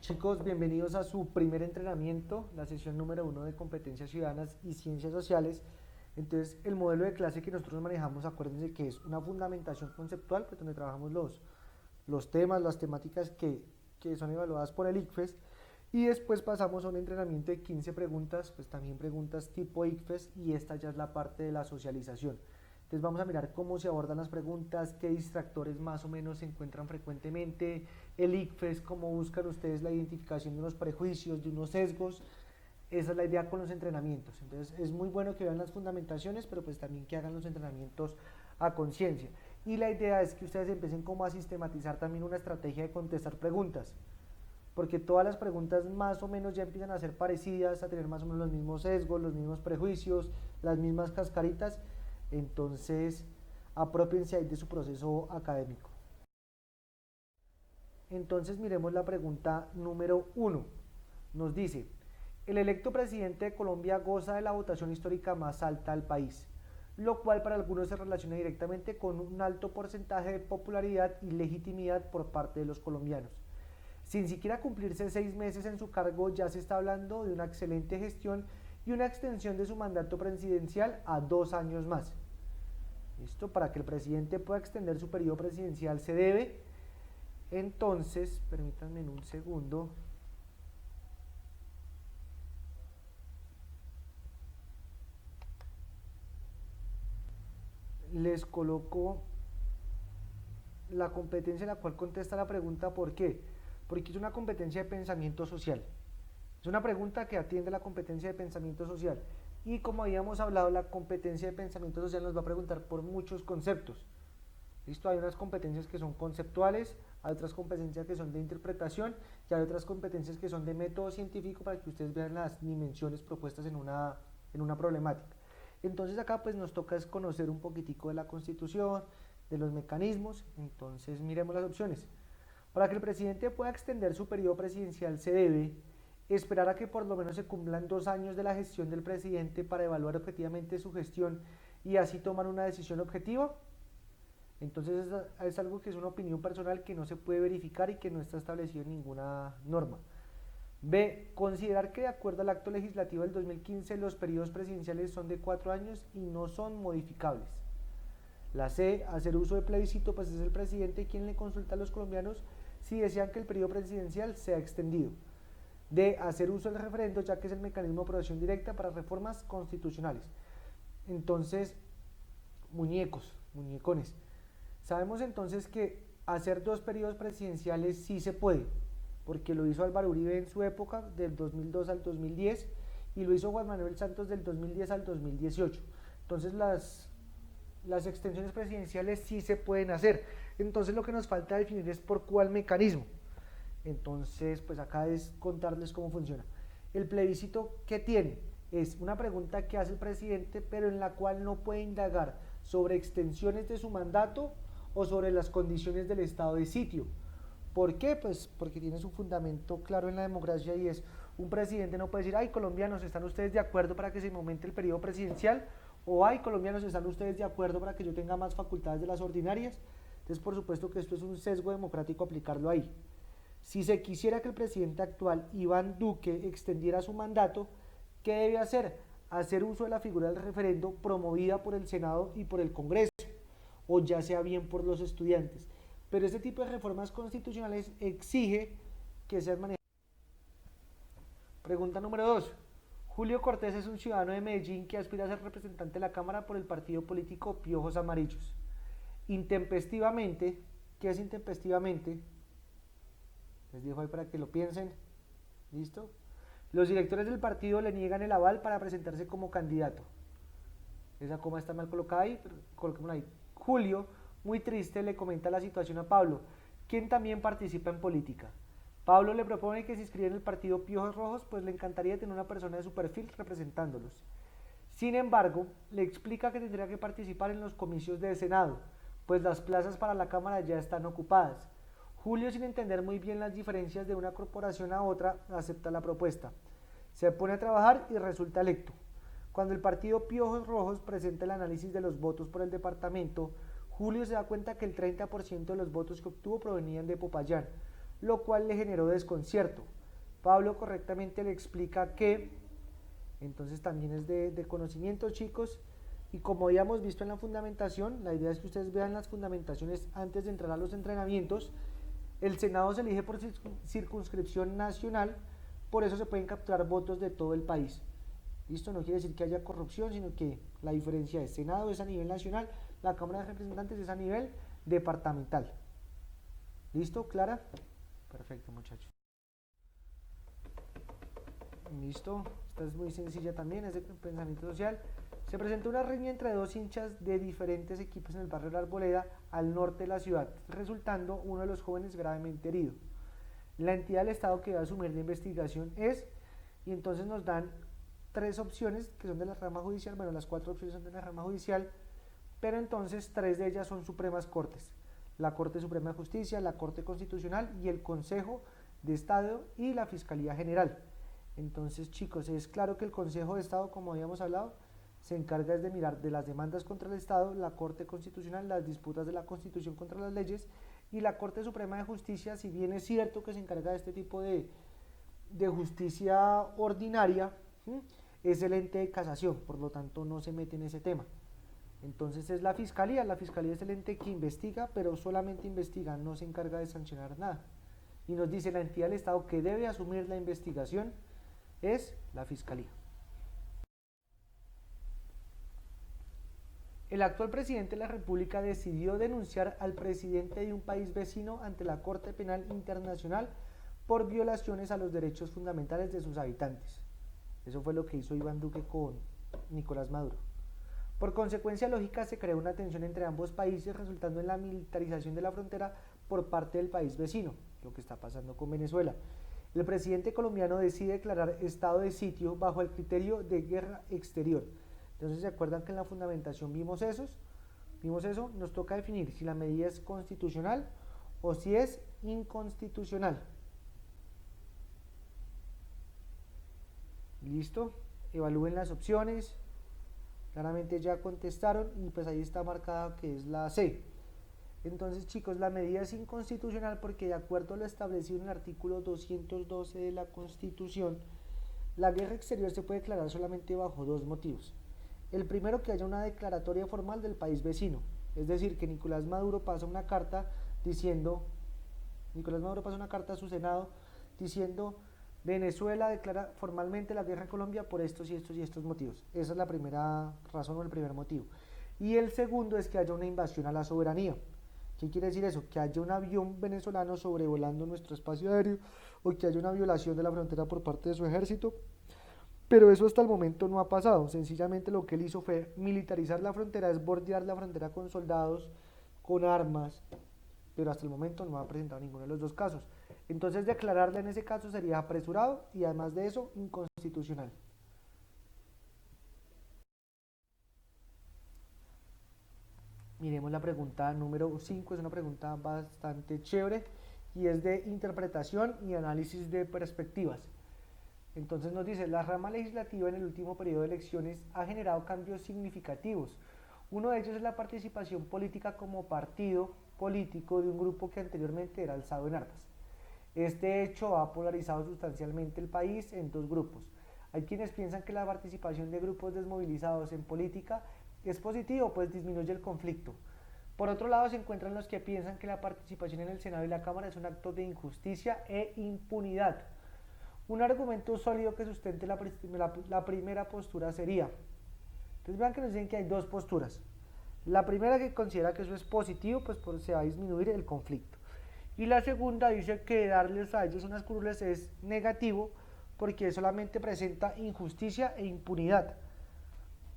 Chicos, bienvenidos a su primer entrenamiento, la sesión número 1 de competencias ciudadanas y ciencias sociales. Entonces, el modelo de clase que nosotros manejamos, acuérdense que es una fundamentación conceptual, pues donde trabajamos los temas, las temáticas que son evaluadas por el ICFES. Y después pasamos a un entrenamiento de 15 preguntas, pues también preguntas tipo ICFES, y esta ya es la parte de la socialización. Entonces vamos a mirar cómo se abordan las preguntas, qué distractores más o menos se encuentran frecuentemente, el ICFES, cómo buscan ustedes la identificación de unos prejuicios, de unos sesgos. Esa es la idea con los entrenamientos. Entonces es muy bueno que vean las fundamentaciones, pero pues también que hagan los entrenamientos a conciencia. Y la idea es que ustedes empiecen como a sistematizar también una estrategia de contestar preguntas, porque todas las preguntas más o menos ya empiezan a ser parecidas, a tener más o menos los mismos sesgos, los mismos prejuicios, las mismas cascaritas. Entonces, apropiense ahí de su proceso académico. Entonces, miremos la pregunta número 1. Nos dice, el electo presidente de Colombia goza de la votación histórica más alta del país, lo cual para algunos se relaciona directamente con un alto porcentaje de popularidad y legitimidad por parte de los colombianos. Sin siquiera cumplirse 6 meses en su cargo, ya se está hablando de una excelente gestión y una extensión de su mandato presidencial a 2 años más. ¿Listo? Para que el presidente pueda extender su periodo presidencial se debe. Entonces, permítanme un segundo. Les coloco la competencia en la cual contesta la pregunta ¿por qué? Porque es una competencia de pensamiento social. Es una pregunta que atiende a la competencia de pensamiento social. Y como habíamos hablado, la competencia de pensamiento social nos va a preguntar por muchos conceptos. ¿Listo? Hay unas competencias que son conceptuales, hay otras competencias que son de interpretación y hay otras competencias que son de método científico para que ustedes vean las dimensiones propuestas en una problemática. Entonces acá pues nos toca es conocer un poquitico de la Constitución, de los mecanismos. Entonces miremos las opciones. Para que el presidente pueda extender su periodo presidencial se debe esperar a que por lo menos se cumplan 2 años de la gestión del presidente para evaluar objetivamente su gestión y así tomar una decisión objetiva. Entonces es algo que es una opinión personal que no se puede verificar y que no está establecido en ninguna norma. B. Considerar que de acuerdo al acto legislativo del 2015 los periodos presidenciales son de 4 años y no son modificables. La C. Hacer uso de plebiscito, pues es el presidente quien le consulta a los colombianos si desean que el periodo presidencial sea extendido. D. Hacer uso del referendo, ya que es el mecanismo de aprobación directa para reformas constitucionales. Entonces, muñecones. Sabemos entonces que hacer 2 periodos presidenciales sí se puede, porque lo hizo Álvaro Uribe en su época, del 2002 al 2010, y lo hizo Juan Manuel Santos del 2010 al 2018. Entonces las extensiones presidenciales sí se pueden hacer. Entonces lo que nos falta definir es por cuál mecanismo. Entonces, pues acá es contarles cómo funciona. El plebiscito, ¿qué tiene? Es una pregunta que hace el presidente, pero en la cual no puede indagar sobre extensiones de su mandato o sobre las condiciones del estado de sitio. ¿Por qué? Pues porque tiene su fundamento claro en la democracia y es, un presidente no puede decir, ay colombianos, ¿están ustedes de acuerdo para que se aumente el periodo presidencial? O ay colombianos, ¿están ustedes de acuerdo para que yo tenga más facultades de las ordinarias? Entonces por supuesto que esto es un sesgo democrático aplicarlo ahí. Si se quisiera que el presidente actual, Iván Duque, extendiera su mandato, ¿qué debe hacer? Hacer uso de la figura del referendo promovida por el Senado y por el Congreso, o ya sea bien por los estudiantes. Pero este tipo de reformas constitucionales exige que sean manejadas. Pregunta número 2. Julio Cortés es un ciudadano de Medellín que aspira a ser representante de la Cámara por el partido político Piojos Amarillos. Intempestivamente, ¿qué es intempestivamente? Les dejo ahí para que lo piensen. ¿Listo? Los directores del partido le niegan el aval para presentarse como candidato. Esa coma está mal colocada ahí, pero coloquémosla ahí. Julio, muy triste, le comenta la situación a Pablo, quien también participa en política. Pablo le propone que se inscriba en el partido Piojos Rojos, pues le encantaría tener una persona de su perfil representándolos. Sin embargo, le explica que tendría que participar en los comicios del Senado, pues las plazas para la Cámara ya están ocupadas. Julio, sin entender muy bien las diferencias de una corporación a otra, acepta la propuesta. Se pone a trabajar y resulta electo. Cuando el partido Piojos Rojos presenta el análisis de los votos por el departamento, Julio se da cuenta que el 30% de los votos que obtuvo provenían de Popayán, lo cual le generó desconcierto. Pablo correctamente le explica que, entonces también es de conocimiento, chicos, y como habíamos visto en la fundamentación, la idea es que ustedes vean las fundamentaciones antes de entrar a los entrenamientos. El Senado se elige por circunscripción nacional, por eso se pueden capturar votos de todo el país. Esto no quiere decir que haya corrupción, sino que la diferencia es: Senado es a nivel nacional, la Cámara de Representantes es a nivel departamental. ¿Listo? ¿Clara? Perfecto, muchachos. Listo, esta es muy sencilla también, es de pensamiento social. Se presentó una riña entre dos hinchas de diferentes equipos en el barrio de la Arboleda, al norte de la ciudad, resultando uno de los jóvenes gravemente herido. La entidad del Estado que va a asumir la investigación es, y entonces nos dan tres opciones que son de la rama judicial, bueno, las cuatro opciones son de la rama judicial, pero entonces tres de ellas son Supremas Cortes: la Corte Suprema de Justicia, la Corte Constitucional y el Consejo de Estado y la Fiscalía General. Entonces, chicos, es claro que el Consejo de Estado, como habíamos hablado, se encarga de mirar de las demandas contra el Estado, la Corte Constitucional, las disputas de la Constitución contra las leyes, y la Corte Suprema de Justicia, si bien es cierto que se encarga de este tipo de justicia ordinaria, es el ente de casación, por lo tanto no se mete en ese tema. Entonces es la Fiscalía es el ente que investiga, pero solamente investiga, no se encarga de sancionar nada. Y nos dice la entidad del Estado que debe asumir la investigación es la Fiscalía. El actual presidente de la República decidió denunciar al presidente de un país vecino ante la Corte Penal Internacional por violaciones a los derechos fundamentales de sus habitantes. Eso fue lo que hizo Iván Duque con Nicolás Maduro. Por consecuencia lógica, se creó una tensión entre ambos países, resultando en la militarización de la frontera por parte del país vecino, lo que está pasando con Venezuela. El presidente colombiano decide declarar estado de sitio bajo el criterio de guerra exterior. Entonces, ¿se acuerdan que en la fundamentación vimos eso? Nos toca definir si la medida es constitucional o si es inconstitucional. ¿Listo? Evalúen las opciones. Claramente ya contestaron y pues ahí está marcada que es la C. Entonces, chicos, la medida es inconstitucional porque, de acuerdo a lo establecido en el artículo 212 de la Constitución, la guerra exterior se puede declarar solamente bajo dos motivos. El primero, que haya una declaratoria formal del país vecino, es decir, que Nicolás Maduro pasa una carta a su Senado diciendo: Venezuela declara formalmente la guerra a Colombia por estos y estos y estos motivos. Esa es la primera razón o el primer motivo. Y el segundo es que haya una invasión a la soberanía. ¿Qué quiere decir eso? Que haya un avión venezolano sobrevolando nuestro espacio aéreo o que haya una violación de la frontera por parte de su ejército. Pero eso hasta el momento no ha pasado. Sencillamente lo que él hizo fue militarizar la frontera, es bordear la frontera con soldados, con armas, pero hasta el momento no ha presentado ninguno de los dos casos. Entonces, declararla en ese caso sería apresurado y, además de eso, inconstitucional. Miremos la pregunta número 5, es una pregunta bastante chévere y es de interpretación y análisis de perspectivas. Entonces nos dice: la rama legislativa en el último periodo de elecciones ha generado cambios significativos. Uno de ellos es la participación política como partido político de un grupo que anteriormente era alzado en armas. Este hecho ha polarizado sustancialmente el país en dos grupos. Hay quienes piensan que la participación de grupos desmovilizados en política es positivo, pues disminuye el conflicto. Por otro lado, se encuentran los que piensan que la participación en el Senado y la Cámara es un acto de injusticia e impunidad. Un argumento sólido que sustente la primera postura sería: entonces vean que nos dicen que hay dos posturas. La primera, que considera que eso es positivo, pues se va a disminuir el conflicto. Y la segunda dice que darles a ellos unas curules es negativo porque solamente presenta injusticia e impunidad.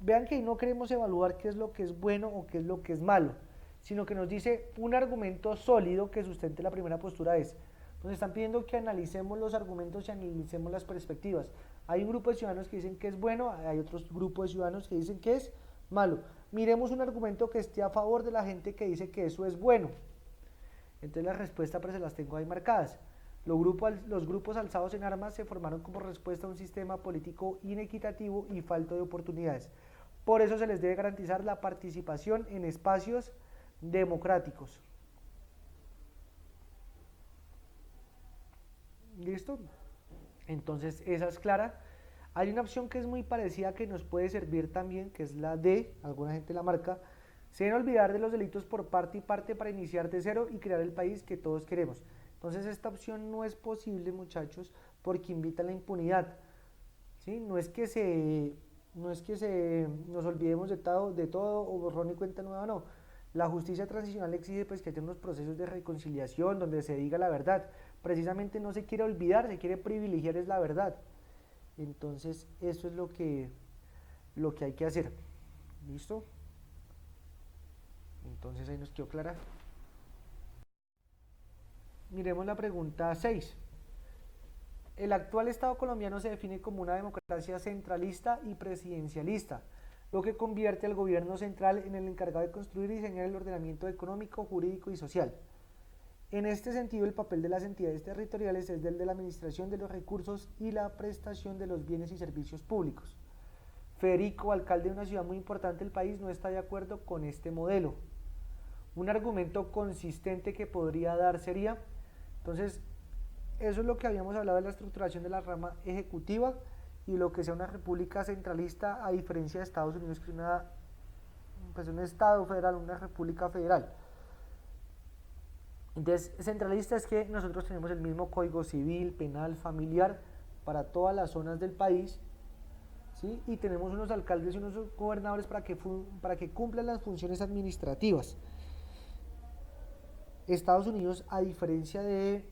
Vean que no queremos evaluar qué es lo que es bueno o qué es lo que es malo, sino que nos dice un argumento sólido que sustente la primera postura es. Nos están pidiendo que analicemos los argumentos y analicemos las perspectivas. Hay un grupo de ciudadanos que dicen que es bueno, hay otros grupos de ciudadanos que dicen que es malo. Miremos un argumento que esté a favor de la gente que dice que eso es bueno. Entonces las respuestas pues se las tengo ahí marcadas. Los grupos alzados en armas se formaron como respuesta a un sistema político inequitativo y falto de oportunidades. Por eso se les debe garantizar la participación en espacios democráticos. ¿Listo? Entonces esa es clara. Hay una opción que es muy parecida que nos puede servir también, que es la D, alguna gente la marca. Se deben olvidar de los delitos por parte y parte para iniciar de cero y crear el país que todos queremos. Entonces esta opción no es posible, muchachos, porque invita a la impunidad. ¿Sí? No es que nos olvidemos de todo o borrón y cuenta nueva, no. La justicia transicional exige pues que haya unos procesos de reconciliación donde se diga la verdad. Precisamente no se quiere olvidar, se quiere privilegiar es la verdad. Entonces eso es lo que hay que hacer. ¿Listo? Entonces ahí nos quedó clara. Miremos la pregunta 6. El actual Estado colombiano se define como una democracia centralista y presidencialista, lo que convierte al gobierno central en el encargado de construir y diseñar el ordenamiento económico, jurídico y social. En este sentido, el papel de las entidades territoriales es el de la administración de los recursos y la prestación de los bienes y servicios públicos. Federico, alcalde de una ciudad muy importante del país, no está de acuerdo con este modelo. Un argumento consistente que podría dar sería, entonces, eso es lo que habíamos hablado de la estructuración de la rama ejecutiva y lo que sea una república centralista a diferencia de Estados Unidos, que es un estado federal, una república federal. Entonces, centralista es que nosotros tenemos el mismo código civil, penal, familiar para todas las zonas del país, ¿sí? Y tenemos unos alcaldes y unos gobernadores para que cumplan las funciones administrativas. Estados Unidos, a diferencia de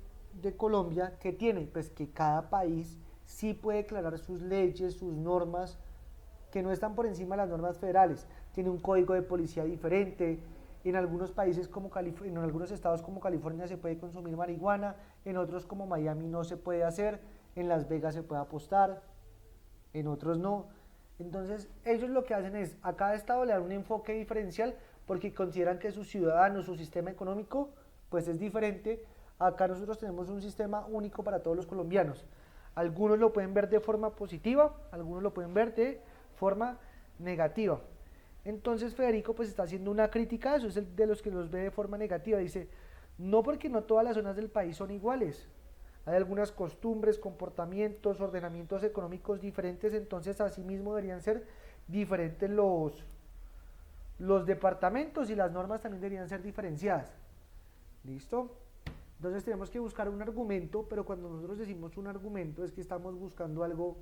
Colombia, que tiene, pues que cada país sí puede declarar sus leyes, sus normas, que no están por encima de las normas federales. Tiene un código de policía diferente. En algunos países en algunos estados como California se puede consumir marihuana, en otros como Miami no se puede hacer, en Las Vegas se puede apostar, en otros no. Entonces ellos lo que hacen es a cada estado le dan un enfoque diferencial porque consideran que sus ciudadanos, su sistema económico pues es diferente. Acá nosotros tenemos un sistema único para todos los colombianos. Algunos lo pueden ver de forma positiva, algunos lo pueden ver de forma negativa. Entonces Federico pues está haciendo una crítica a eso, es el de los que los ve de forma negativa. Dice, no porque no todas las zonas del país son iguales. Hay algunas costumbres, comportamientos, ordenamientos económicos diferentes, entonces asimismo deberían ser diferentes los departamentos y las normas también deberían ser diferenciadas. ¿Listo? Entonces tenemos que buscar un argumento, pero cuando nosotros decimos un argumento es que estamos buscando algo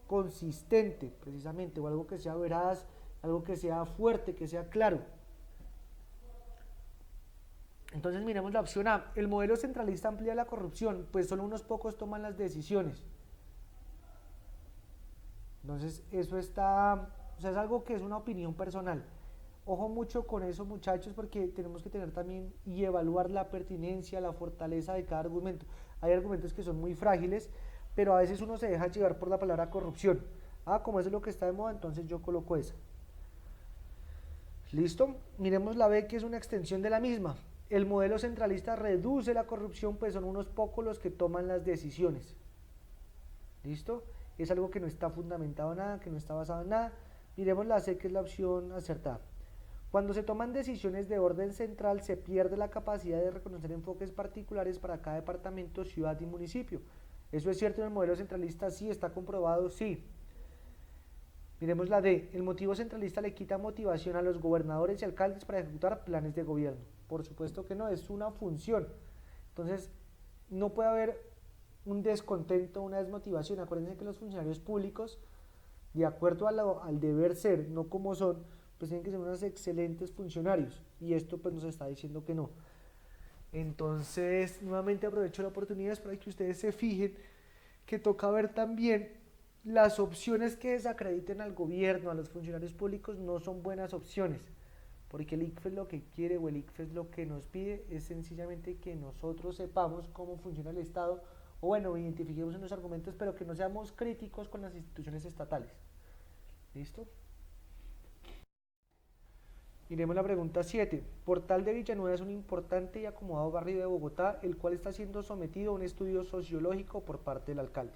consistente, precisamente, o algo que sea veraz, algo que sea fuerte, que sea claro. Entonces miremos la opción A. El modelo centralista amplía la corrupción, pues solo unos pocos toman las decisiones. Entonces eso es algo que es una opinión personal. Ojo mucho con eso, muchachos, porque tenemos que tener también y evaluar la pertinencia, la fortaleza de cada argumento. Hay argumentos que son muy frágiles, pero a veces uno se deja llevar por la palabra corrupción. Como eso es lo que está de moda, entonces yo coloco esa. ¿Listo? Miremos la B, que es una extensión de la misma. El modelo centralista reduce la corrupción, pues son unos pocos los que toman las decisiones. ¿Listo? Es algo que no está fundamentado en nada, que no está basado en nada. Miremos la C, que es la opción acertada. Cuando se toman decisiones de orden central, se pierde la capacidad de reconocer enfoques particulares para cada departamento, ciudad y municipio. ¿Eso es cierto en el modelo centralista? Sí, está comprobado, sí. Miremos la D. El motivo centralista le quita motivación a los gobernadores y alcaldes para ejecutar planes de gobierno. Por supuesto que no, es una función. Entonces, no puede haber un descontento, una desmotivación. Acuérdense que los funcionarios públicos, de acuerdo al deber ser, no como son, pues tienen que ser unos excelentes funcionarios. Y esto pues nos está diciendo que no. Entonces, nuevamente aprovecho la oportunidad para que ustedes se fijen que toca ver también las opciones que desacrediten al gobierno, a los funcionarios públicos, no son buenas opciones, porque el ICFES lo que quiere o el ICFES lo que nos pide es sencillamente que nosotros sepamos cómo funciona el Estado, o bueno, identifiquemos unos argumentos, pero que no seamos críticos con las instituciones estatales. ¿Listo? Miremos la pregunta 7. Portal de Villanueva es un importante y acomodado barrio de Bogotá, el cual está siendo sometido a un estudio sociológico por parte del alcalde.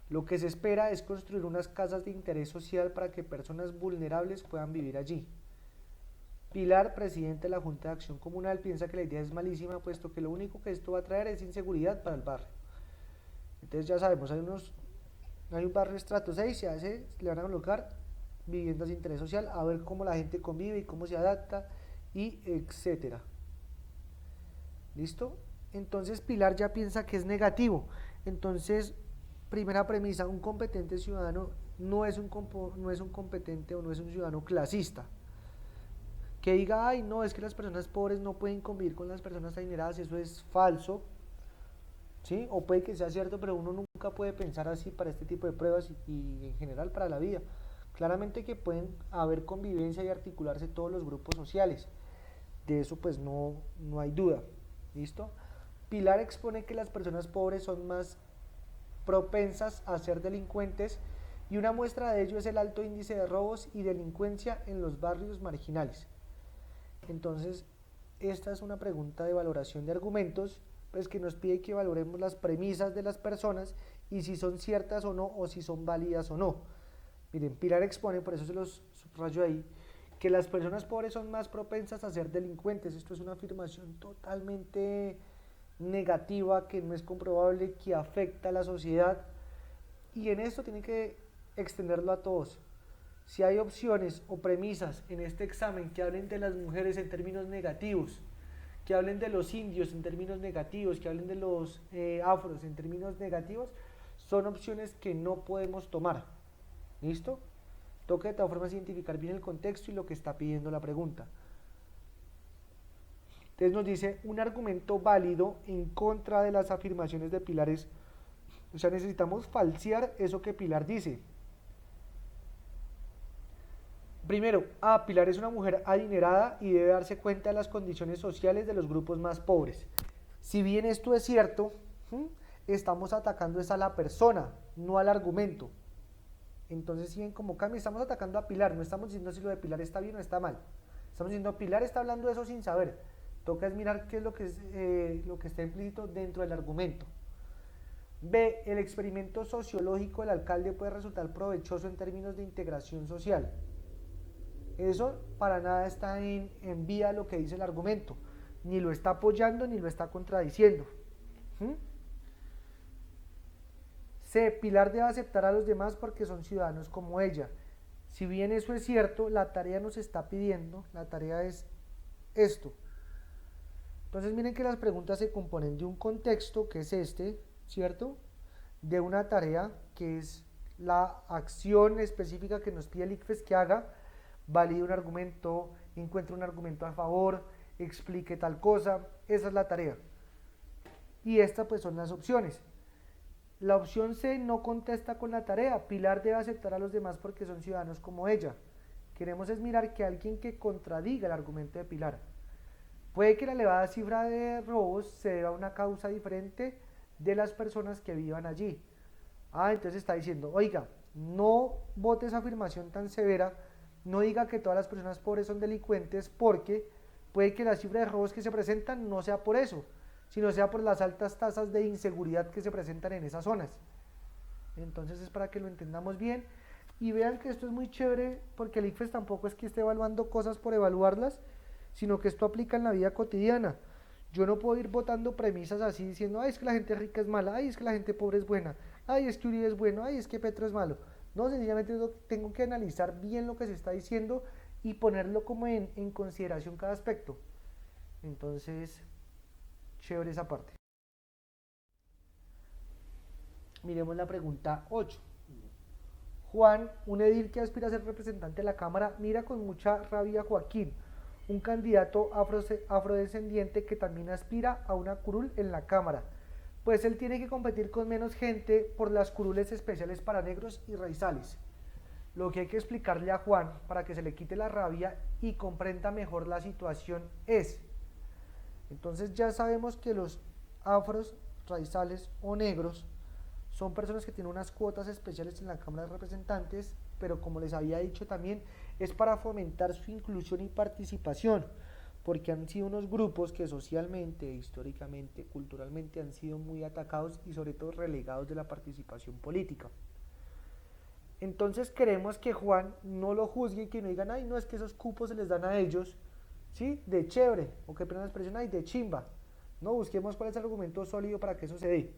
Lo que se espera es construir unas casas de interés social para que personas vulnerables puedan vivir allí. Pilar, presidente de la Junta de Acción Comunal, piensa que la idea es malísima, puesto que lo único que esto va a traer es inseguridad para el barrio. Entonces ya sabemos, hay un barrio estrato 6, le van a colocar viviendas de interés social, a ver cómo la gente convive y cómo se adapta, y etcétera. ¿Listo? Entonces Pilar ya piensa que es negativo. Entonces, primera premisa, un competente ciudadano no es un competente o no es un ciudadano clasista. Que diga, ay, no, es que las personas pobres no pueden convivir con las personas adineradas, eso es falso, ¿sí? O puede que sea cierto, pero uno nunca puede pensar así para este tipo de pruebas y en general para la vida. Claramente que pueden haber convivencia y articularse todos los grupos sociales. De eso pues no hay duda. ¿Listo? Pilar expone que las personas pobres son más propensas a ser delincuentes y una muestra de ello es el alto índice de robos y delincuencia en los barrios marginales. Entonces, esta es una pregunta de valoración de argumentos, pues que nos pide que valoremos las premisas de las personas y si son ciertas o no, o si son válidas o no. Miren, Pilar expone, por eso se los subrayo ahí, que las personas pobres son más propensas a ser delincuentes. Esto es una afirmación totalmente negativa, que no es comprobable, que afecta a la sociedad, y en esto tiene que extenderlo a todos. Si hay opciones o premisas en este examen que hablen de las mujeres en términos negativos, que hablen de los indios en términos negativos, que hablen de los afros en términos negativos, son opciones que no podemos tomar. ¿Listo? Toca de todas formas identificar bien el contexto y lo que está pidiendo la pregunta. Entonces nos dice un argumento válido en contra de las afirmaciones de Pilar es, o sea, necesitamos falsear eso que Pilar dice. Primero, Pilar es una mujer adinerada y debe darse cuenta de las condiciones sociales de los grupos más pobres. Si bien esto es cierto, estamos atacando a la persona, no al argumento. Entonces, si ven como cambia, estamos atacando a Pilar, no estamos diciendo si lo de Pilar está bien o está mal. Estamos diciendo, Pilar está hablando de eso sin saber. Toca es mirar qué es lo que está implícito dentro del argumento. B. El experimento sociológico del alcalde puede resultar provechoso en términos de integración social. Eso para nada está en vía lo que dice el argumento. Ni lo está apoyando ni lo está contradiciendo. C. Pilar debe aceptar a los demás porque son ciudadanos como ella. Si bien eso es cierto, la tarea nos está pidiendo, la tarea es esto. Entonces miren que las preguntas se componen de un contexto, que es este, ¿cierto? De una tarea, que es la acción específica que nos pide el ICFES que haga, valide un argumento, encuentre un argumento a favor, explique tal cosa, esa es la tarea. Y estas pues son las opciones. La opción C no contesta con la tarea. Pilar debe aceptar a los demás porque son ciudadanos como ella. Queremos es mirar que alguien que contradiga el argumento de Pilar. Puede que la elevada cifra de robos se deba a una causa diferente de las personas que vivan allí. Entonces está diciendo, oiga, no vote esa afirmación tan severa, no diga que todas las personas pobres son delincuentes, porque puede que la cifra de robos que se presentan no sea por eso, sino sea por las altas tasas de inseguridad que se presentan en esas zonas. Entonces es para que lo entendamos bien y vean que esto es muy chévere, porque el ICFES tampoco es que esté evaluando cosas por evaluarlas, sino que esto aplica en la vida cotidiana. Yo no puedo ir votando premisas así diciendo, ay, es que la gente rica es mala, ay, es que la gente pobre es buena, ay, es que Uribe es bueno, ay, es que Petro es malo. No, sencillamente tengo que analizar bien lo que se está diciendo y ponerlo como en consideración cada aspecto. Entonces, chévere esa parte. Miremos la pregunta 8. Juan, un edil que aspira a ser representante de la Cámara, mira con mucha rabia a Joaquín, un candidato afrodescendiente que también aspira a una curul en la Cámara, pues él tiene que competir con menos gente por las curules especiales para negros y raizales. Lo que hay que explicarle a Juan para que se le quite la rabia y comprenda mejor la situación es, entonces ya sabemos que los afros, raizales o negros son personas que tienen unas cuotas especiales en la Cámara de Representantes, pero como les había dicho también, es para fomentar su inclusión y participación, porque han sido unos grupos que socialmente, históricamente, culturalmente han sido muy atacados y sobre todo relegados de la participación política. Entonces queremos que Juan no lo juzgue y que no digan, ay, no, es que esos cupos se les dan a ellos, ¿sí? De chévere, o que pena la expresión, ay, de chimba. No, busquemos cuál es el argumento sólido para que eso se dé.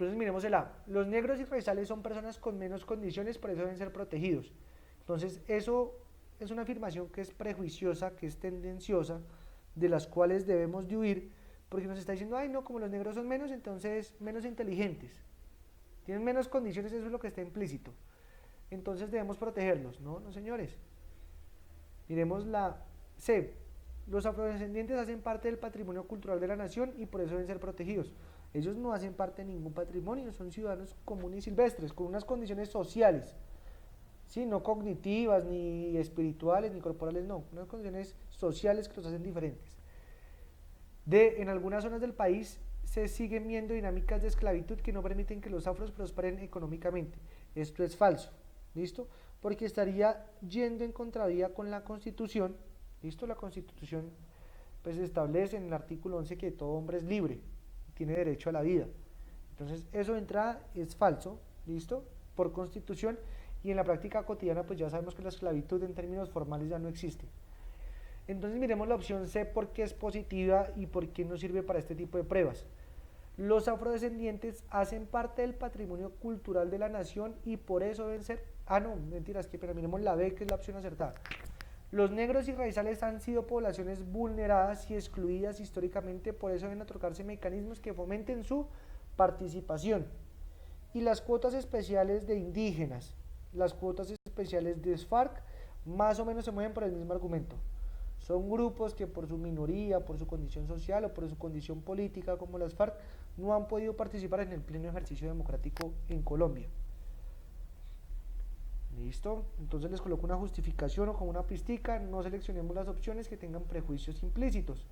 Entonces miremos el A. Los negros y raizales son personas con menos condiciones, por eso deben ser protegidos. Entonces eso es una afirmación que es prejuiciosa, que es tendenciosa, de las cuales debemos de huir, porque nos está diciendo, ay no, como los negros son menos, entonces menos inteligentes, tienen menos condiciones, eso es lo que está implícito. Entonces debemos protegerlos. No, no señores. Miremos la C. Los afrodescendientes hacen parte del patrimonio cultural de la nación y por eso deben ser protegidos. Ellos no hacen parte de ningún patrimonio, son ciudadanos comunes y silvestres, con unas condiciones sociales, ¿sí? No cognitivas, ni espirituales, ni corporales, no, unas condiciones sociales que los hacen diferentes. D. En algunas zonas del país se siguen viendo dinámicas de esclavitud que no permiten que los afros prosperen económicamente. Esto es falso, ¿listo? Porque estaría yendo en contravía con la Constitución, ¿listo? La Constitución pues establece en el artículo 11 que todo hombre es libre, tiene derecho a la vida. Entonces eso de entrada es falso, ¿listo? Por Constitución, y en la práctica cotidiana pues ya sabemos que la esclavitud en términos formales ya no existe. Entonces miremos la opción C porque es positiva y por qué nos sirve para este tipo de pruebas. Los afrodescendientes hacen parte del patrimonio cultural de la nación y por eso deben ser... Ah, no, mentiras, pero miremos la B, que es la opción acertada. Los negros y raizales han sido poblaciones vulneradas y excluidas históricamente, por eso deben otorgarse mecanismos que fomenten su participación. Y las cuotas especiales de indígenas, las cuotas especiales de FARC, más o menos se mueven por el mismo argumento. Son grupos que por su minoría, por su condición social o por su condición política, como las FARC, no han podido participar en el pleno ejercicio democrático en Colombia. ¿Listo? Entonces les coloco una justificación o como una pistica, no seleccionemos las opciones que tengan prejuicios implícitos.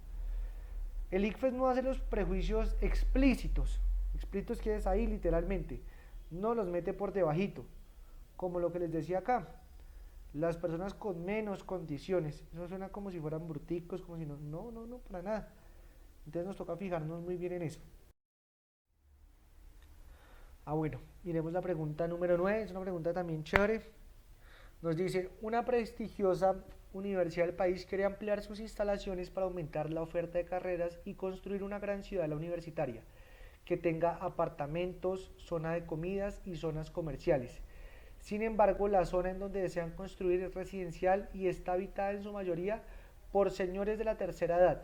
El ICFES no hace los prejuicios explícitos, explícitos que es ahí literalmente, no los mete por debajito, como lo que les decía acá. Las personas con menos condiciones, eso suena como si fueran bruticos, como si no, para nada. Entonces nos toca fijarnos muy bien en eso. Bueno, miremos la pregunta número 9, es una pregunta también chévere. Nos dice, una prestigiosa universidad del país quiere ampliar sus instalaciones para aumentar la oferta de carreras y construir una gran ciudad universitaria, que tenga apartamentos, zona de comidas y zonas comerciales. Sin embargo, la zona en donde desean construir es residencial y está habitada en su mayoría por señores de la tercera edad.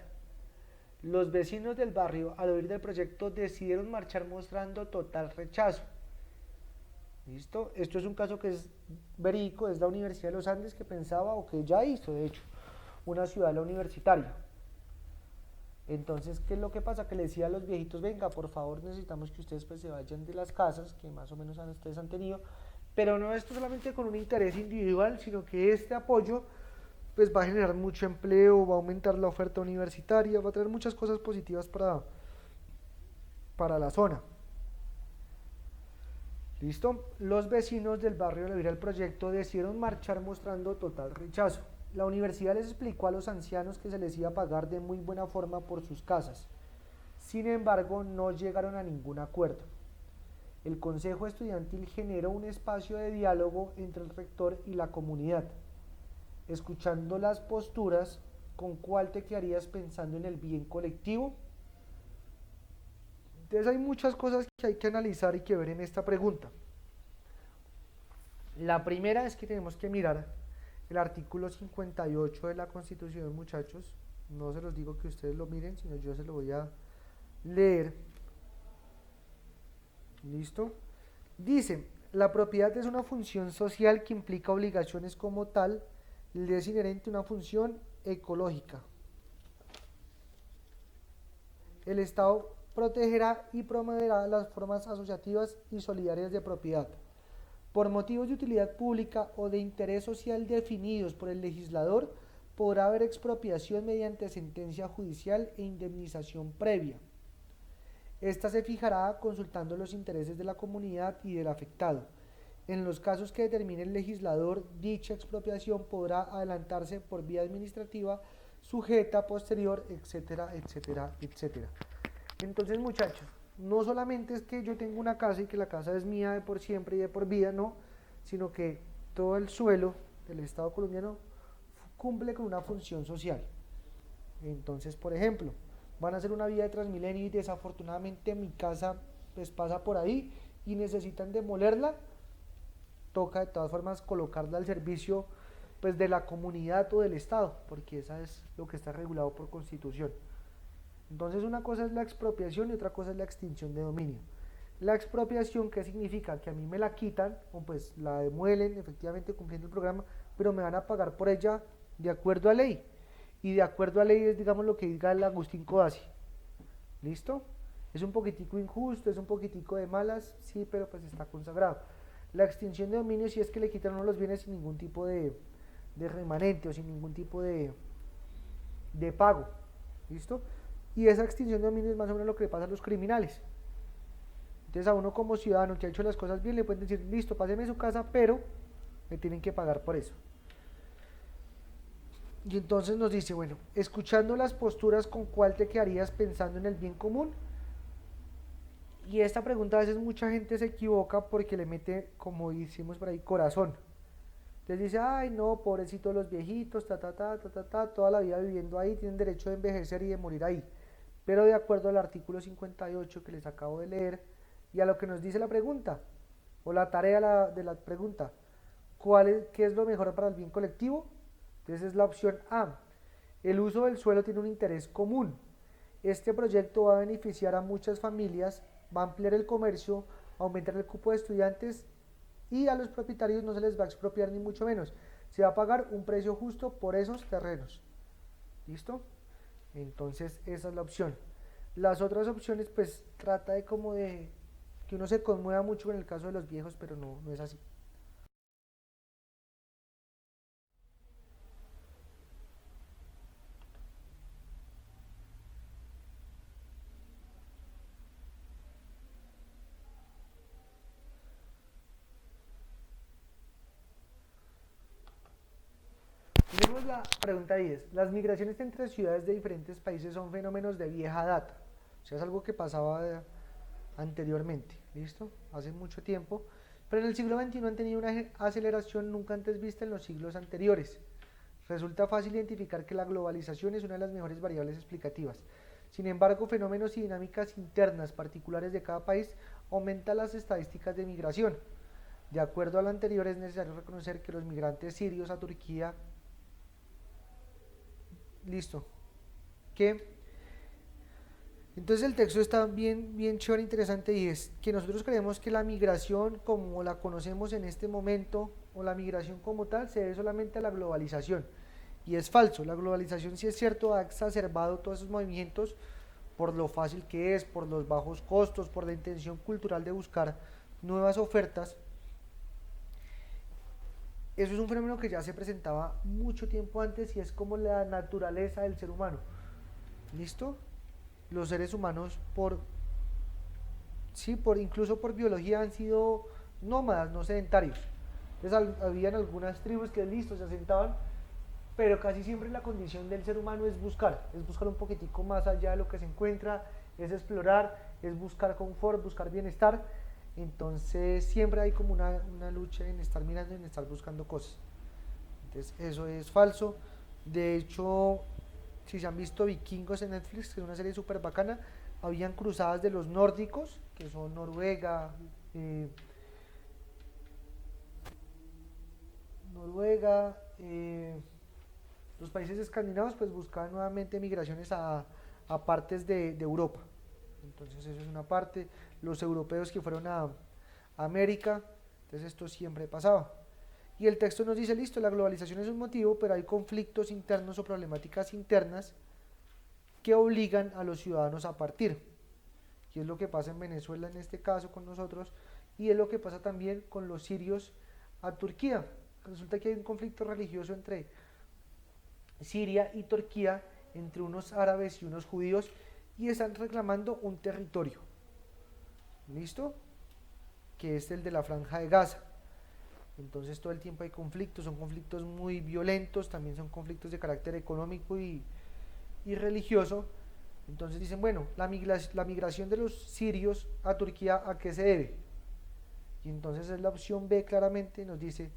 Los vecinos del barrio, al oír del proyecto, decidieron marchar mostrando total rechazo. ¿Listo? Esto es un caso que es verídico, es la Universidad de los Andes que pensaba, o que ya hizo, de hecho, una ciudad universitaria. Entonces, ¿qué es lo que pasa? Que le decía a los viejitos, venga, por favor, necesitamos que ustedes pues se vayan de las casas, que más o menos ustedes han tenido, pero no esto solamente con un interés individual, sino que este apoyo pues va a generar mucho empleo, va a aumentar la oferta universitaria, va a traer muchas cosas positivas para la zona. ¿Listo? Los vecinos del barrio al oír el proyecto decidieron marchar mostrando total rechazo. La universidad les explicó a los ancianos que se les iba a pagar de muy buena forma por sus casas. Sin embargo, no llegaron a ningún acuerdo. El consejo estudiantil generó un espacio de diálogo entre el rector y la comunidad. Escuchando las posturas, ¿con cuál te quedarías pensando en el bien colectivo? Entonces hay muchas cosas que hay que analizar y que ver en esta pregunta. La primera es que tenemos que mirar el artículo 58 de la Constitución, muchachos. No se los digo que ustedes lo miren, sino yo se lo voy a leer. ¿Listo? Dice, la propiedad es una función social que implica obligaciones como tal, le es inherente una función ecológica. El Estado protegerá y promoverá las formas asociativas y solidarias de propiedad. Por motivos de utilidad pública o de interés social definidos por el legislador, podrá haber expropiación mediante sentencia judicial e indemnización previa. Esta se fijará consultando los intereses de la comunidad y del afectado. En los casos que determine el legislador, dicha expropiación podrá adelantarse por vía administrativa, sujeta, posterior, etcétera, etcétera, etcétera. Entonces, muchachos, no solamente es que yo tengo una casa y que la casa es mía de por siempre y de por vida, no, sino que todo el suelo del Estado colombiano cumple con una función social. Entonces, por ejemplo, van a hacer una vía de Transmilenio y desafortunadamente mi casa pues pasa por ahí y necesitan demolerla, toca de todas formas colocarla al servicio pues de la comunidad o del Estado, porque esa es lo que está regulado por Constitución. Entonces una cosa es la expropiación y otra cosa es la extinción de dominio. La expropiación, ¿qué significa? Que a mí me la quitan o pues la demuelen efectivamente cumpliendo el programa, pero me van a pagar por ella de acuerdo a ley. Y de acuerdo a ley es, digamos, lo que diga el Agustín Codazzi. ¿Listo? Es un poquitico injusto, es un poquitico de malas, sí, pero pues está consagrado. La extinción de dominio si es que le quitan uno los bienes sin ningún tipo de remanente o sin ningún tipo de pago. ¿Listo? Y esa extinción de dominio es más o menos lo que le pasa a los criminales. Entonces a uno como ciudadano que ha hecho las cosas bien le pueden decir, listo, páseme su casa, pero me tienen que pagar por eso. Y entonces nos dice, bueno, escuchando las posturas, ¿con cuál te quedarías pensando en el bien común? Y esta pregunta a veces mucha gente se equivoca porque le mete, como decimos por ahí, corazón. Entonces dice, ay no, pobrecitos los viejitos, toda la vida viviendo ahí, tienen derecho de envejecer y de morir ahí. Pero de acuerdo al artículo 58 que les acabo de leer, y a lo que nos dice la pregunta, o la tarea de la pregunta, ¿qué es lo mejor para el bien colectivo? Entonces es la opción A. El uso del suelo tiene un interés común. Este proyecto va a beneficiar a muchas familias, va a ampliar el comercio, aumentar el cupo de estudiantes y a los propietarios no se les va a expropiar ni mucho menos. Se va a pagar un precio justo por esos terrenos. ¿Listo? Entonces esa es la opción. Las otras opciones pues trata de como de que uno se conmueva mucho en el caso de los viejos, pero no es así. Tenemos la pregunta 10. Las migraciones entre ciudades de diferentes países son fenómenos de vieja data. O sea, es algo que pasaba anteriormente, ¿listo? Hace mucho tiempo. Pero en el siglo XXI han tenido una aceleración nunca antes vista en los siglos anteriores. Resulta fácil identificar que la globalización es una de las mejores variables explicativas. Sin embargo, fenómenos y dinámicas internas particulares de cada país aumentan las estadísticas de migración. De acuerdo a lo anterior, es necesario reconocer que los migrantes sirios a Turquía, listo, que entonces el texto está bien chévere, interesante, y es que nosotros creemos que la migración como la conocemos en este momento, o la migración como tal, se debe solamente a la globalización. Y es falso, la globalización sí es cierto, ha exacerbado todos esos movimientos por lo fácil que es, por los bajos costos, por la intención cultural de buscar nuevas ofertas. Eso es un fenómeno que ya se presentaba mucho tiempo antes y es como la naturaleza del ser humano. ¿Listo? Los seres humanos sí, incluso por biología han sido nómadas, no sedentarios. Entonces habían algunas tribus que listo, se asentaban, pero casi siempre la condición del ser humano es buscar un poquitico más allá de lo que se encuentra, es explorar, es buscar confort, buscar bienestar. Entonces siempre hay como una lucha en estar mirando, en estar buscando cosas. Entonces eso es falso. De hecho, si se han visto Vikingos en Netflix, que es una serie súper bacana, habían cruzadas de los nórdicos, que son Noruega, eh, Noruega, los países escandinavos pues buscaban nuevamente migraciones a partes de Europa. Entonces eso es una parte. Los europeos que fueron a América, entonces esto siempre pasaba. Y el texto nos dice, listo, la globalización es un motivo, pero hay conflictos internos o problemáticas internas que obligan a los ciudadanos a partir. Y es lo que pasa en Venezuela en este caso con nosotros, y es lo que pasa también con los sirios a Turquía. Resulta que hay un conflicto religioso entre Siria y Turquía, entre unos árabes y unos judíos, y están reclamando un territorio. ¿Listo? Que es el de la Franja de Gaza. Entonces todo el tiempo hay conflictos, son conflictos muy violentos, también son conflictos de carácter económico y religioso. Entonces dicen, bueno, la migración de los sirios a Turquía, ¿a qué se debe? Y entonces es la opción B, claramente nos dice,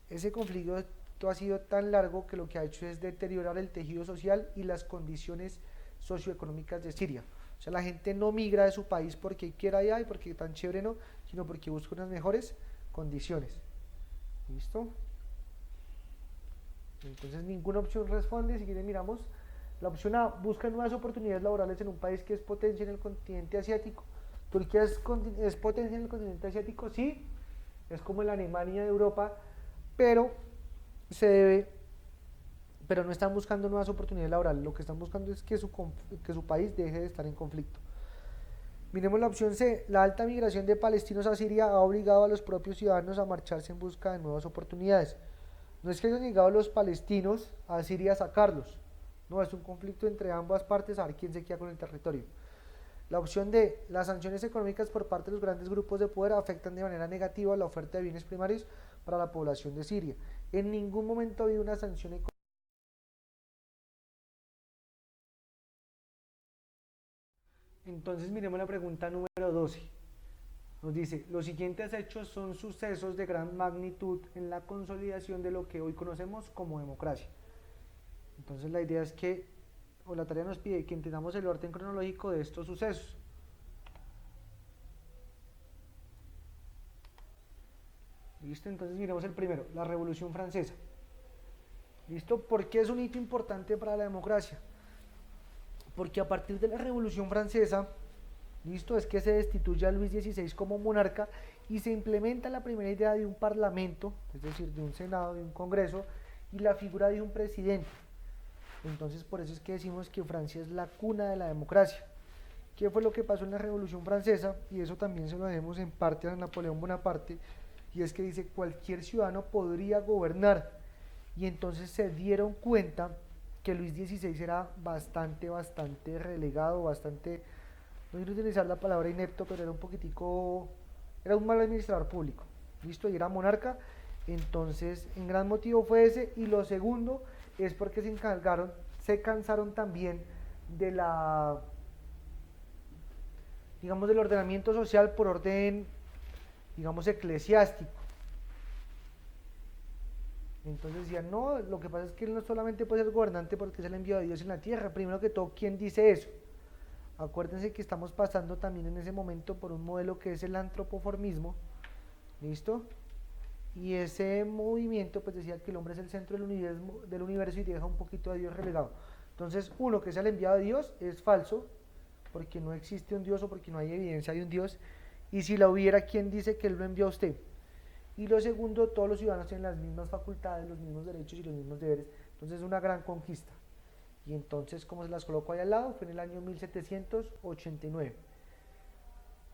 ese conflicto ha sido tan largo que lo que ha hecho es deteriorar el tejido social y las condiciones socioeconómicas de Siria. O O sea, la gente no migra de su país porque quiera allá y porque tan chévere no, sino porque busca unas mejores condiciones. ¿Listo? Entonces ninguna opción responde. Si quieren miramos la opción A: busca nuevas oportunidades laborales en un país que es potencia en el continente asiático. Turquía es potencia en el continente asiático, sí, es como la Alemania de Europa, pero se debe, pero no están buscando nuevas oportunidades laborales, lo que están buscando es que su país deje de estar en conflicto. Miremos la opción C: la alta migración de palestinos a Siria ha obligado a los propios ciudadanos a marcharse en busca de nuevas oportunidades. No es que hayan llegado los palestinos a Siria a sacarlos, no, es un conflicto entre ambas partes a ver quién se queda con el territorio. La opción D: las sanciones económicas por parte de los grandes grupos de poder afectan de manera negativa la oferta de bienes primarios para la población de Siria. En ningún momento ha habido una sanción económica. Entonces miremos la pregunta número 12. Nos dice: los siguientes hechos son sucesos de gran magnitud en la consolidación de lo que hoy conocemos como democracia. Entonces la idea es que, o la tarea nos pide que entendamos el orden cronológico de estos sucesos. ¿Listo? Entonces miremos el primero, la Revolución Francesa. ¿Listo? ¿Por qué es un hito importante para la democracia? Porque a partir de la Revolución Francesa, ¿listo?, es que se destituye a Luis XVI como monarca y se implementa la primera idea de un parlamento, es decir, de un senado, de un congreso, y la figura de un presidente. Entonces por eso es que decimos que Francia es la cuna de la democracia. ¿Qué fue lo que pasó en la Revolución Francesa? Y eso también se lo debemos en parte a Napoleón Bonaparte, y es que dice: cualquier ciudadano podría gobernar. Y entonces se dieron cuenta que Luis XVI era bastante relegado, bastante, no quiero utilizar la palabra inepto, pero era un poquitico, era un mal administrador público, ¿listo? Y era monarca. Entonces, en gran motivo fue ese. Y lo segundo es porque se cansaron también de la, digamos, del ordenamiento social por orden, digamos, eclesiástico. Entonces decían: no, lo que pasa es que él no solamente puede ser gobernante porque es el enviado de Dios en la tierra. Primero que todo, ¿quién dice eso? Acuérdense que estamos pasando también en ese momento por un modelo que es el antropoformismo, ¿listo? Y ese movimiento pues decía que el hombre es el centro del universo y deja un poquito a Dios relegado. Entonces, uno, que sea el enviado de Dios, es falso, porque no existe un Dios o porque no hay evidencia de un Dios. Y si la hubiera, ¿quién dice que él lo envió a usted? Y lo segundo, todos los ciudadanos tienen las mismas facultades, los mismos derechos y los mismos deberes. Entonces es una gran conquista. Y entonces, como se las coloco ahí al lado, fue en el año 1789.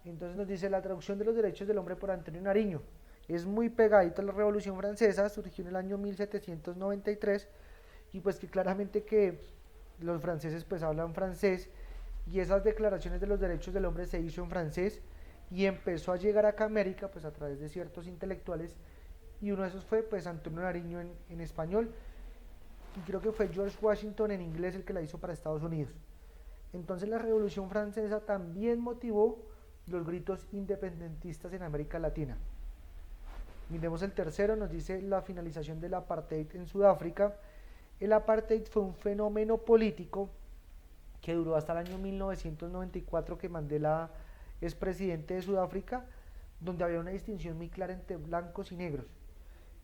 Entonces nos dice: la traducción de los derechos del hombre por Antonio Nariño. Es muy pegadito a la Revolución Francesa, surgió en el año 1793, y pues que claramente que los franceses pues hablan francés, y esas declaraciones de los derechos del hombre se hizo en francés, y empezó a llegar acá a América pues a través de ciertos intelectuales, y uno de esos fue pues Antonio Nariño en español, y creo que fue George Washington en inglés el que la hizo para Estados Unidos. Entonces la Revolución Francesa también motivó los gritos independentistas en América Latina. Miremos el tercero, nos dice: la finalización del apartheid en Sudáfrica. El apartheid fue un fenómeno político que duró hasta el año 1994, que Mandela es presidente de Sudáfrica, donde había una distinción muy clara entre blancos y negros.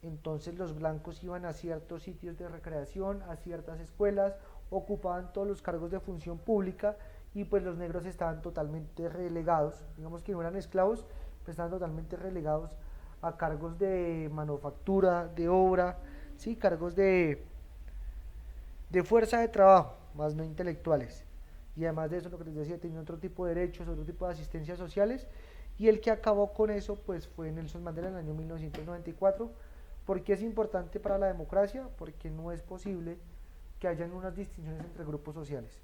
Entonces los blancos iban a ciertos sitios de recreación, a ciertas escuelas, ocupaban todos los cargos de función pública, y pues los negros estaban totalmente relegados, digamos que no eran esclavos, pero estaban totalmente relegados a cargos de manufactura, de obra, ¿sí? Cargos de fuerza de trabajo, más no intelectuales. Y además de eso, lo que les decía, tenían otro tipo de derechos, otro tipo de asistencias sociales, y el que acabó con eso pues fue Nelson Mandela en el año 1994. ¿Por qué es importante para la democracia? Porque no es posible que hayan unas distinciones entre grupos sociales,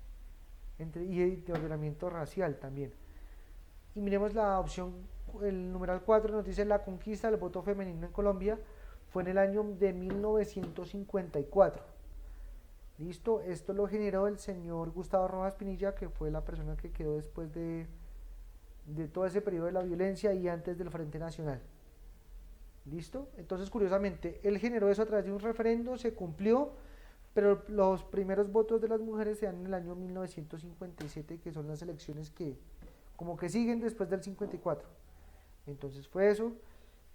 y de ordenamiento racial también. Y miremos la opción, el numeral 4 nos dice: la conquista del voto femenino en Colombia fue en el año de 1954. Listo, esto lo generó el señor Gustavo Rojas Pinilla, que fue la persona que quedó después de todo ese periodo de la violencia y antes del Frente Nacional. ¿Listo? Entonces, curiosamente, él generó eso a través de un referendo, se cumplió, pero los primeros votos de las mujeres se dan en el año 1957, que son las elecciones que como que siguen después del 54. Entonces fue eso,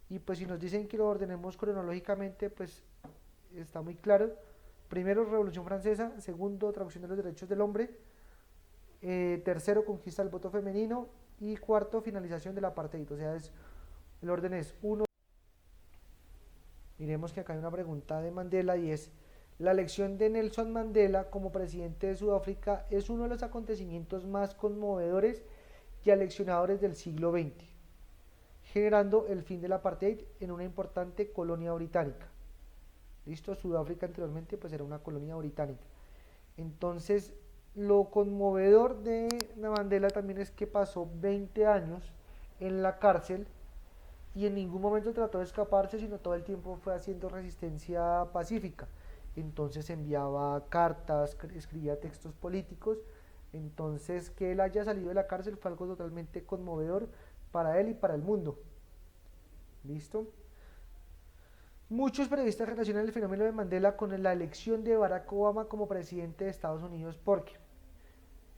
y pues si nos dicen que lo ordenemos cronológicamente, pues está muy claro. Primero, Revolución Francesa. Segundo, traducción de los derechos del hombre. Tercero, conquista del voto femenino. Y cuarto, finalización del apartheid. O sea, el orden es uno. Miremos que acá hay una pregunta de Mandela y es: la elección de Nelson Mandela como presidente de Sudáfrica es uno de los acontecimientos más conmovedores y aleccionadores del siglo XX, generando el fin del apartheid en una importante colonia británica. Listo, Sudáfrica anteriormente pues era una colonia británica. Entonces, lo conmovedor de Mandela también es que pasó 20 años en la cárcel y en ningún momento trató de escaparse, sino todo el tiempo fue haciendo resistencia pacífica. Entonces enviaba cartas, escribía textos políticos. Entonces, que él haya salido de la cárcel fue algo totalmente conmovedor para él y para el mundo. ¿Listo? Muchos periodistas relacionan el fenómeno de Mandela con la elección de Barack Obama como presidente de Estados Unidos, porque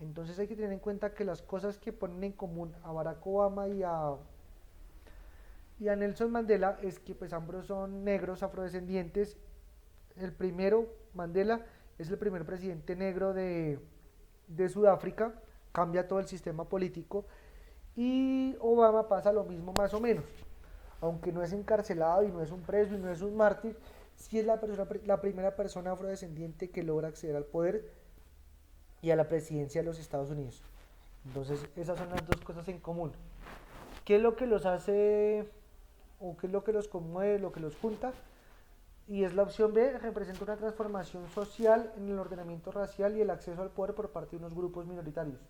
entonces hay que tener en cuenta que las cosas que ponen en común a Barack Obama y a Nelson Mandela es que pues ambos son negros afrodescendientes. El primero, Mandela, es el primer presidente negro de Sudáfrica, cambia todo el sistema político, y Obama pasa lo mismo más o menos, aunque no es encarcelado y no es un preso y no es un mártir, sí es la primera persona afrodescendiente que logra acceder al poder y a la presidencia de los Estados Unidos. Entonces esas son las dos cosas en común. ¿Qué es lo que los hace o qué es lo que los conmueve, lo que los junta? Y es la opción B: representa una transformación social en el ordenamiento racial y el acceso al poder por parte de unos grupos minoritarios.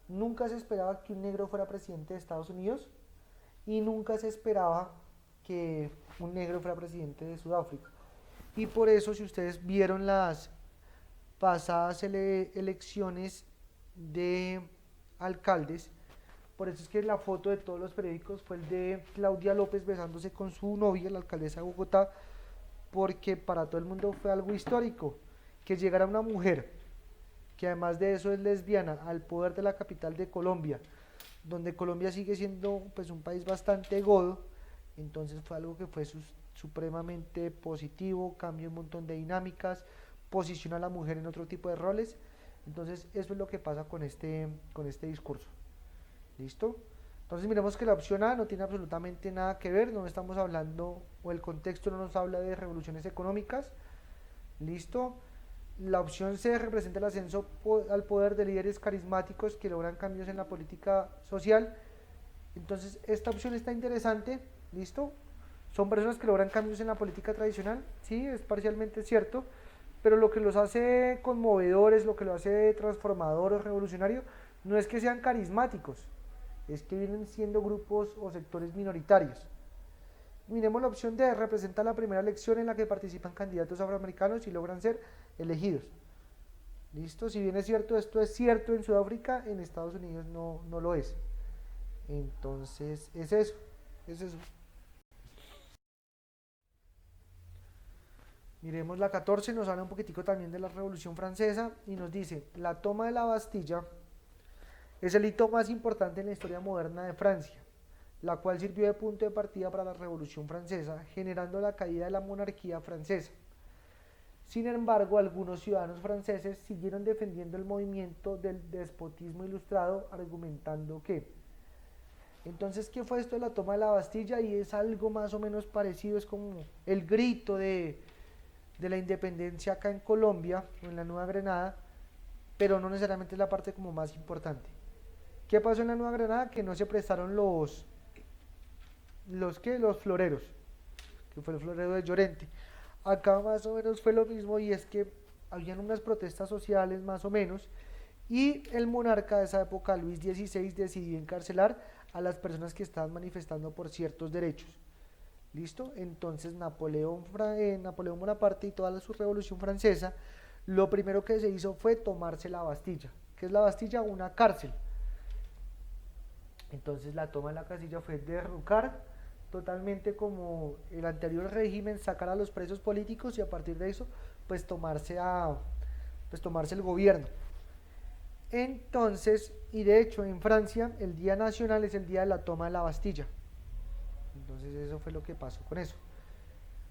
Nunca se esperaba que un negro fuera presidente de Estados Unidos y nunca se esperaba que un negro fuera presidente de Sudáfrica. Y por eso, si ustedes vieron las pasadas elecciones de alcaldes, por eso es que la foto de todos los periódicos fue el de Claudia López besándose con su novia, la alcaldesa de Bogotá, porque para todo el mundo fue algo histórico, que llegara una mujer, que además de eso es lesbiana, al poder de la capital de Colombia, donde Colombia sigue siendo pues un país bastante godo. Entonces fue algo que fue supremamente positivo, cambió un montón de dinámicas, posiciona a la mujer en otro tipo de roles. Entonces eso es lo que pasa con este discurso. ¿Listo? Entonces miremos que la opción A no tiene absolutamente nada que ver, no estamos hablando, o el contexto no nos habla de revoluciones económicas. ¿Listo? La opción C representa el ascenso al poder de líderes carismáticos que logran cambios en la política social. Entonces esta opción está interesante. ¿Listo? Son personas que logran cambios en la política tradicional. Sí, es parcialmente cierto, pero lo que los hace conmovedores, lo que los hace transformador o revolucionario, no es que sean carismáticos, es que vienen siendo grupos o sectores minoritarios. Miremos la opción D: representa la primera elección en la que participan candidatos afroamericanos y logran ser elegidos. ¿Listo? Si bien es cierto, esto es cierto en Sudáfrica, en Estados Unidos no lo es. Entonces es eso. Miremos la 14, nos habla un poquitico también de la Revolución Francesa y nos dice: la toma de la Bastilla es el hito más importante en la historia moderna de Francia, la cual sirvió de punto de partida para la Revolución Francesa, generando la caída de la monarquía francesa. Sin embargo, algunos ciudadanos franceses siguieron defendiendo el movimiento del despotismo ilustrado, argumentando que... Entonces, ¿qué fue esto de la toma de la Bastilla? Y es algo más o menos parecido, es como el grito de la independencia acá en Colombia, o en la Nueva Granada, pero no necesariamente es la parte como más importante. ¿Qué pasó en la Nueva Granada? Que no se prestaron los floreros, que fue el florero de Llorente. Acá más o menos fue lo mismo, y es que habían unas protestas sociales más o menos, y el monarca de esa época, Luis XVI, decidió encarcelar a las personas que estaban manifestando por ciertos derechos. ¿Listo? Entonces Napoleón Bonaparte y toda su revolución francesa, lo primero que se hizo fue tomarse la Bastilla. ¿Qué es la Bastilla? Una cárcel. Entonces la toma de la Bastilla fue derrocar totalmente como el anterior régimen, sacar a los presos políticos y a partir de eso pues tomarse el gobierno. Entonces, y de hecho en Francia el día nacional es el día de la toma de la Bastilla. Entonces eso fue lo que pasó con eso.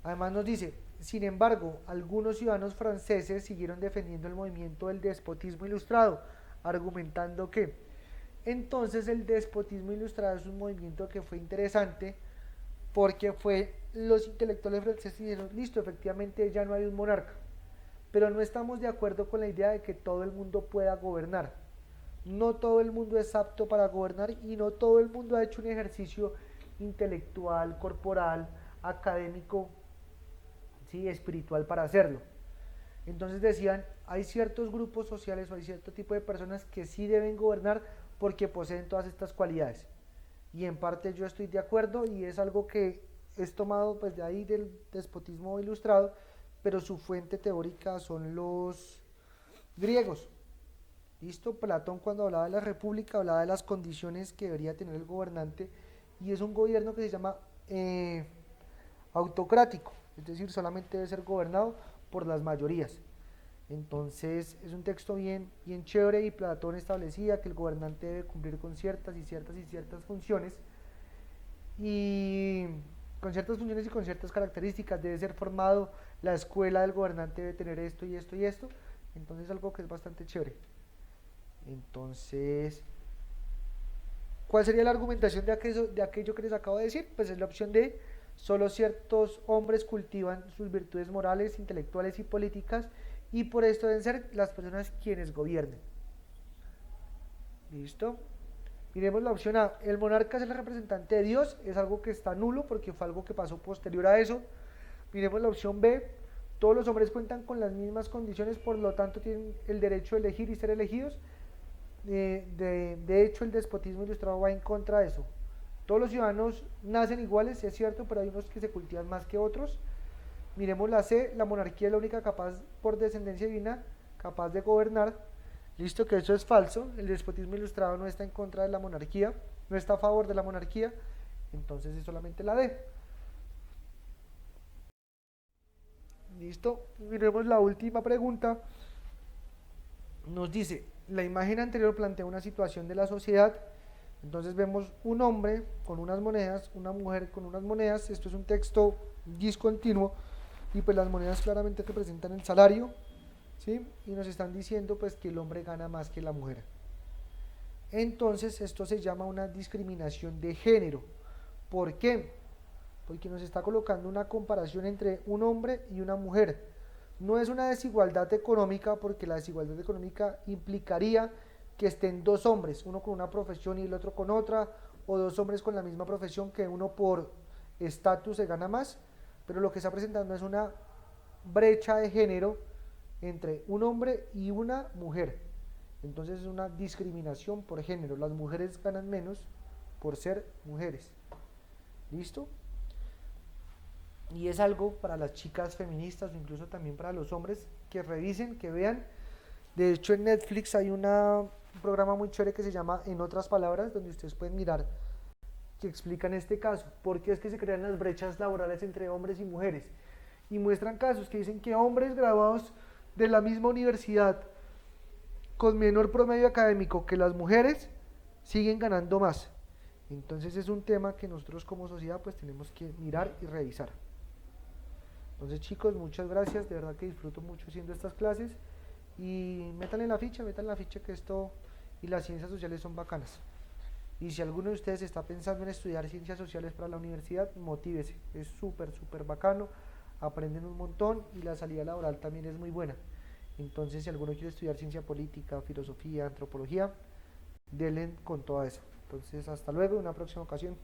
Además nos dice, sin embargo, algunos ciudadanos franceses siguieron defendiendo el movimiento del despotismo ilustrado, argumentando que entonces el despotismo ilustrado es un movimiento que fue interesante porque fue los intelectuales franceses dijeron, listo, efectivamente ya no hay un monarca, pero no estamos de acuerdo con la idea de que todo el mundo pueda gobernar. No todo el mundo es apto para gobernar y no todo el mundo ha hecho un ejercicio intelectual, corporal, académico, ¿sí?, espiritual para hacerlo. Entonces decían, hay ciertos grupos sociales o hay cierto tipo de personas que sí deben gobernar porque poseen todas estas cualidades. Y en parte yo estoy de acuerdo y es algo que es tomado pues de ahí del despotismo ilustrado, pero su fuente teórica son los griegos. ¿Listo? Platón cuando hablaba de la república hablaba de las condiciones que debería tener el gobernante y es un gobierno que se llama autocrático, es decir, solamente debe ser gobernado por las mayorías. Entonces es un texto bien chévere y Platón establecía que el gobernante debe cumplir con ciertas funciones y con ciertas funciones y con ciertas características, debe ser formado, la escuela del gobernante debe tener esto y esto y esto, entonces algo que es bastante chévere. Entonces, ¿cuál sería la argumentación de aquello que les acabo de decir? Pues es la opción de solo ciertos hombres cultivan sus virtudes morales, intelectuales y políticas y por esto deben ser las personas quienes gobiernen. ¿Listo? Miremos la opción A, el monarca es el representante de Dios, es algo que está nulo porque fue algo que pasó posterior a eso. Miremos la opción B, todos los hombres cuentan con las mismas condiciones, por lo tanto tienen el derecho a elegir y ser elegidos. De hecho el despotismo ilustrado va en contra de eso. Todos los ciudadanos nacen iguales, es cierto, pero hay unos que se cultivan más que otros. Miremos la C, la monarquía es la única capaz, por descendencia divina, capaz de gobernar. Listo, que eso es falso, el despotismo ilustrado no está en contra de la monarquía, no está a favor de la monarquía, entonces es solamente la D. Listo, miremos la última pregunta. Nos dice, la imagen anterior plantea una situación de la sociedad, entonces vemos un hombre con unas monedas, una mujer con unas monedas, esto es un texto discontinuo, y pues las monedas claramente representan el salario, ¿sí? Y nos están diciendo pues que el hombre gana más que la mujer. Entonces esto se llama una discriminación de género. ¿Por qué? Porque nos está colocando una comparación entre un hombre y una mujer. No es una desigualdad económica porque la desigualdad económica implicaría que estén dos hombres, uno con una profesión y el otro con otra, o dos hombres con la misma profesión que uno por estatus se gana más, pero lo que está presentando es una brecha de género entre un hombre y una mujer. Entonces es una discriminación por género. Las mujeres ganan menos por ser mujeres. ¿Listo? Y es algo para las chicas feministas o incluso también para los hombres que revisen, que vean. De hecho en Netflix hay un programa muy chévere que se llama En otras palabras, donde ustedes pueden mirar que explican este caso, por qué es que se crean las brechas laborales entre hombres y mujeres, y muestran casos que dicen que hombres graduados de la misma universidad con menor promedio académico que las mujeres siguen ganando más. Entonces es un tema que nosotros como sociedad pues tenemos que mirar y revisar. Entonces chicos, muchas gracias, de verdad que disfruto mucho haciendo estas clases y métanle la ficha que esto y las ciencias sociales son bacanas. Y si alguno de ustedes está pensando en estudiar ciencias sociales para la universidad, motívese, es súper bacano, aprenden un montón y la salida laboral también es muy buena. Entonces si alguno quiere estudiar ciencia política, filosofía, antropología, denle con todo eso. Entonces hasta luego, en una próxima ocasión.